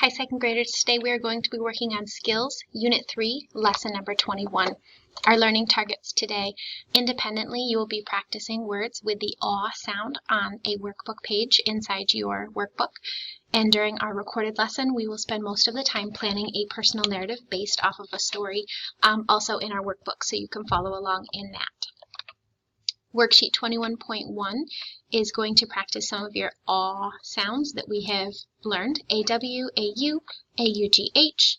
Hi, second graders. Today we are going to be working on Skills, Unit 3, Lesson number 21. Our learning targets today. Independently, you will be practicing words with the aw sound on a workbook page inside your workbook. And during our recorded lesson, we will spend most of the time planning a personal narrative based off of a story, also in our workbook, so you can follow along in that. Worksheet 21.1 is going to practice some of your aw sounds that we have learned. A-W, A-U, A-U-G-H.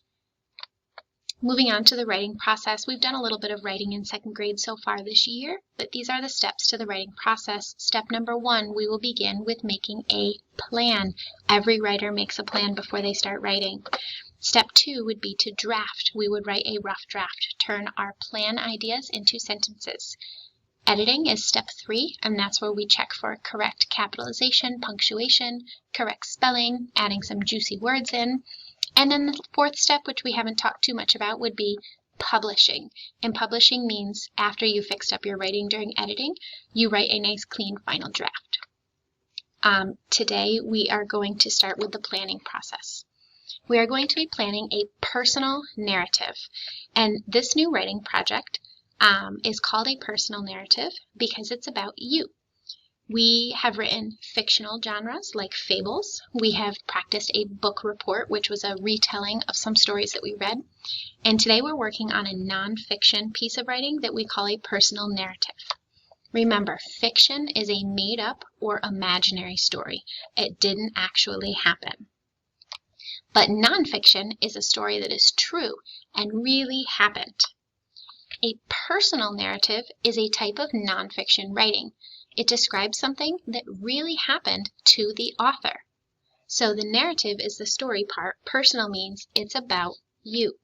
Moving on to the writing process, we've done a little bit of writing in second grade so far this year, but these are the steps to the writing process. Step number 1, we will begin with making a plan. Every writer makes a plan before they start writing. Step 2 would be to draft. We would write a rough draft, turn our plan ideas into sentences. Editing is step 3, and that's where we check for correct capitalization, punctuation, correct spelling, adding some juicy words in. And then the fourth step, which we haven't talked too much about, would be publishing. And publishing means after you fixed up your writing during editing, you write a nice clean final draft. Today we are going to start with the planning process. We are going to be planning a personal narrative, and this new writing project is called a personal narrative because it's about you. We have written fictional genres like fables. We have practiced a book report, which was a retelling of some stories that we read. And today we're working on a nonfiction piece of writing that we call a personal narrative. Remember, fiction is a made-up or imaginary story. It didn't actually happen. But nonfiction is a story that is true and really happened. A personal narrative is a type of nonfiction writing. It describes something that really happened to the author. So the narrative is the story part. Personal means it's about you.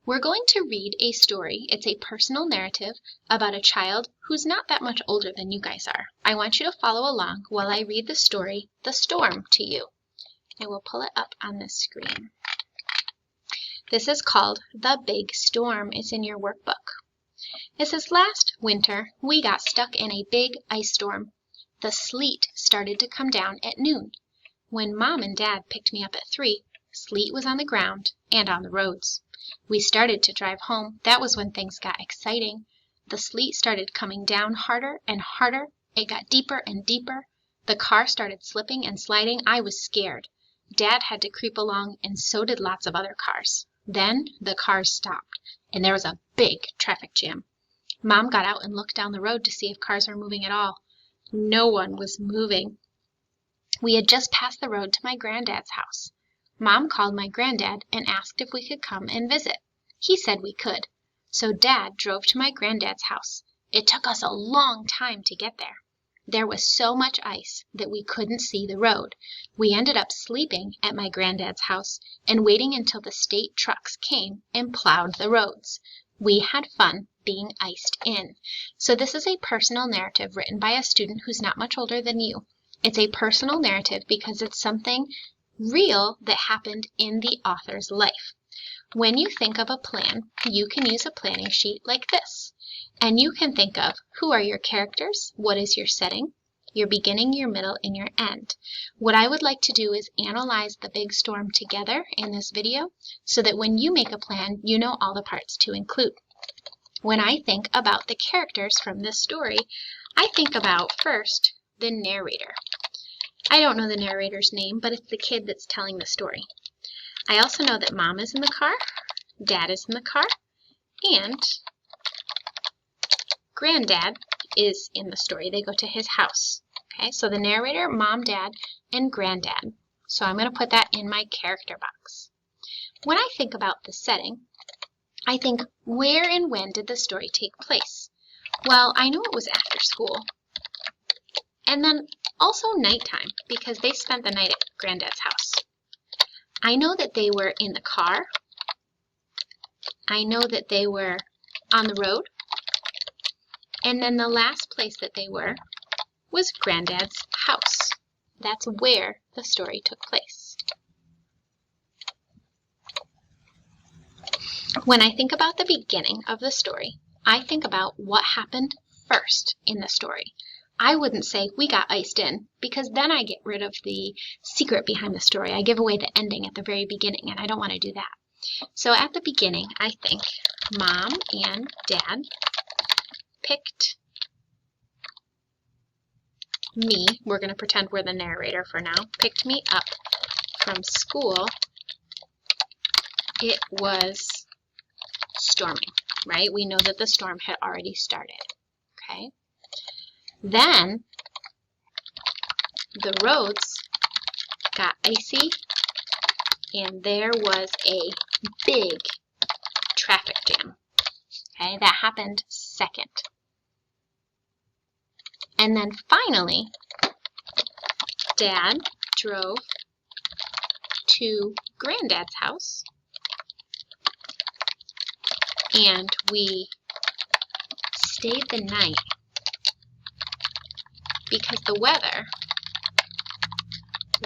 We're going to read a story. It's a personal narrative about a child who's not that much older than you guys are. I want you to follow along while I read the story, The Storm, to you. I will pull it up on the screen. This is called The Big Storm. It's in your workbook. It says, last winter, we got stuck in a big ice storm. The sleet started to come down at noon. When Mom and Dad picked me up at 3, sleet was on the ground and on the roads. We started to drive home. That was when things got exciting. The sleet started coming down harder and harder. It got deeper and deeper. The car started slipping and sliding. I was scared. Dad had to creep along, and so did lots of other cars. Then the cars stopped, and there was a big traffic jam. Mom got out and looked down the road to see if cars were moving at all. No one was moving. We had just passed the road to my granddad's house. Mom called my granddad and asked if we could come and visit. He said we could. So Dad drove to my granddad's house. It took us a long time to get there. There was so much ice that we couldn't see the road. We ended up sleeping at my granddad's house and waiting until the state trucks came and plowed the roads. We had fun being iced in. So this is a personal narrative written by a student who's not much older than you. It's a personal narrative because it's something real that happened in the author's life. When you think of a plan, you can use a planning sheet like this. And you can think of who are your characters, what is your setting, your beginning, your middle, and your end. What I would like to do is analyze the big storm together in this video so that when you make a plan, you know all the parts to include. When I think about the characters from this story, I think about first the narrator. I don't know the narrator's name, but it's the kid that's telling the story. I also know that Mom is in the car, Dad is in the car, and Granddad is in the story. They go to his house. Okay, so the narrator, Mom, Dad, and Granddad. So I'm going to put that in my character box. When I think about the setting, I think, where and when did the story take place? Well, I know it was after school. And then also nighttime, because they spent the night at Granddad's house. I know that they were in the car. I know that they were on the road. And then the last place that they were was Granddad's house. That's where the story took place. When I think about the beginning of the story, I think about what happened first in the story. I wouldn't say we got iced in, because then I get rid of the secret behind the story. I give away the ending at the very beginning, and I don't want to do that. So at the beginning, I think Mom and Dad picked me, we're going to pretend we're the narrator for now, picked me up from school. It was storming, right? We know that the storm had already started, okay? Then the roads got icy and there was a big traffic jam, okay? That happened second. And then finally, Dad drove to Granddad's house and we stayed the night because the weather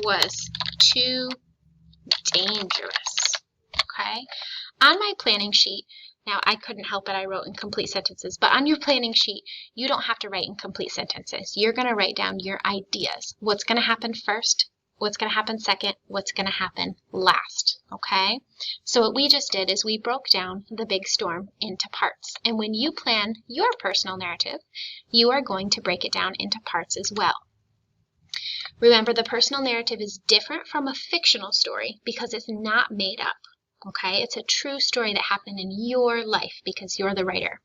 was too dangerous, okay? On my planning sheet, now I couldn't help it, I wrote incomplete sentences, but on your planning sheet, you don't have to write incomplete sentences. You're going to write down your ideas. What's going to happen first? What's going to happen second? What's going to happen last? Okay? So what we just did is we broke down the big storm into parts. And when you plan your personal narrative, you are going to break it down into parts as well. Remember, the personal narrative is different from a fictional story because it's not made up. Okay? It's a true story that happened in your life because you're the writer.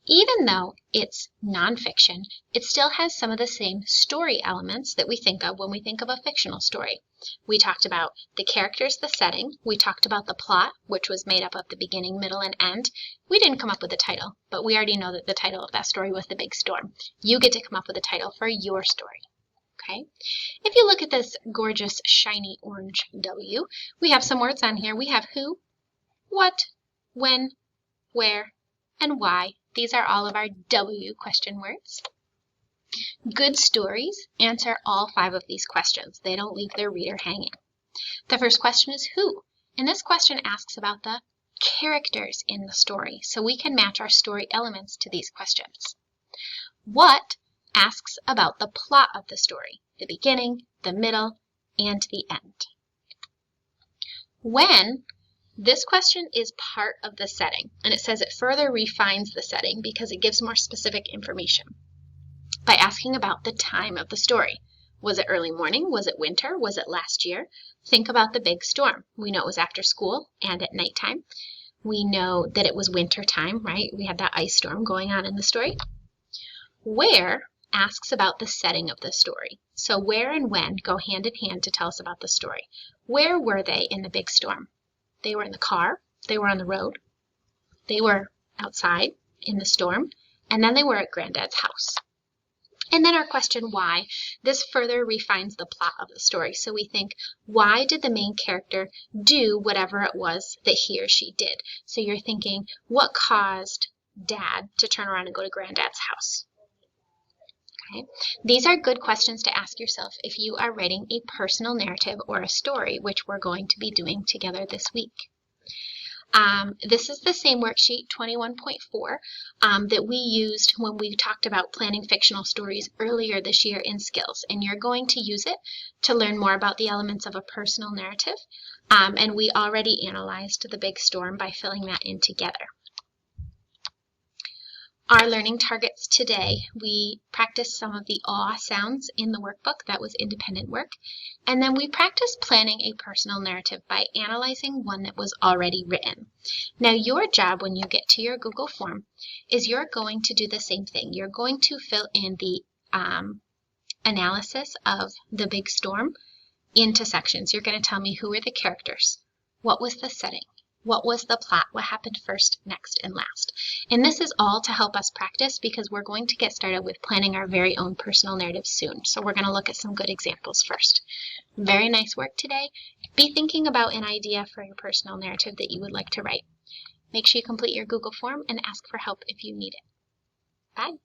Even though it's nonfiction, it still has some of the same story elements that we think of when we think of a fictional story. We talked about the characters, the setting. We talked about the plot, which was made up of the beginning, middle, and end. We didn't come up with the title, but we already know that the title of that story was The Big Storm. You get to come up with a title for your story. Okay? If you look at this gorgeous, shiny orange W, we have some words on here. We have who, what, when, where, and why. These are all of our W question words. Good stories answer all 5 of these questions. They don't leave their reader hanging. The first question is who, and this question asks about the characters in the story, so we can match our story elements to these questions. What asks about the plot of the story, the beginning, the middle, and the end. When, this question is part of the setting, and it says it further refines the setting because it gives more specific information by asking about the time of the story. Was it early morning? Was it winter? Was it last year? Think about the big storm. We know it was after school and at nighttime. We know that it was winter time, right? We had that ice storm going on in the story. Where asks about the setting of the story. So where and when go hand in hand to tell us about the story. Where were they in the big storm? They were in the car, they were on the road, they were outside in the storm, and then they were at Granddad's house. And then our question why, this further refines the plot of the story. So we think, why did the main character do whatever it was that he or she did? So you're thinking, what caused Dad to turn around and go to Granddad's house? Okay. These are good questions to ask yourself if you are writing a personal narrative or a story, which we're going to be doing together this week. This is the same worksheet, 21.4, that we used when we talked about planning fictional stories earlier this year in Skills. And you're going to use it to learn more about the elements of a personal narrative. And we already analyzed the big storm by filling that in together. Our learning targets today, we practiced some of the aw sounds in the workbook. That was independent work. And then we practiced planning a personal narrative by analyzing one that was already written. Now your job when you get to your Google form is you're going to do the same thing. You're going to fill in the analysis of the big storm into sections. You're going to tell me who were the characters, what was the setting, what was the plot, what happened first, next, and last. And this is all to help us practice because we're going to get started with planning our very own personal narrative soon. So we're going to look at some good examples first. Very nice work today. Be thinking about an idea for your personal narrative that you would like to write. Make sure you complete your Google form and ask for help if you need it. Bye.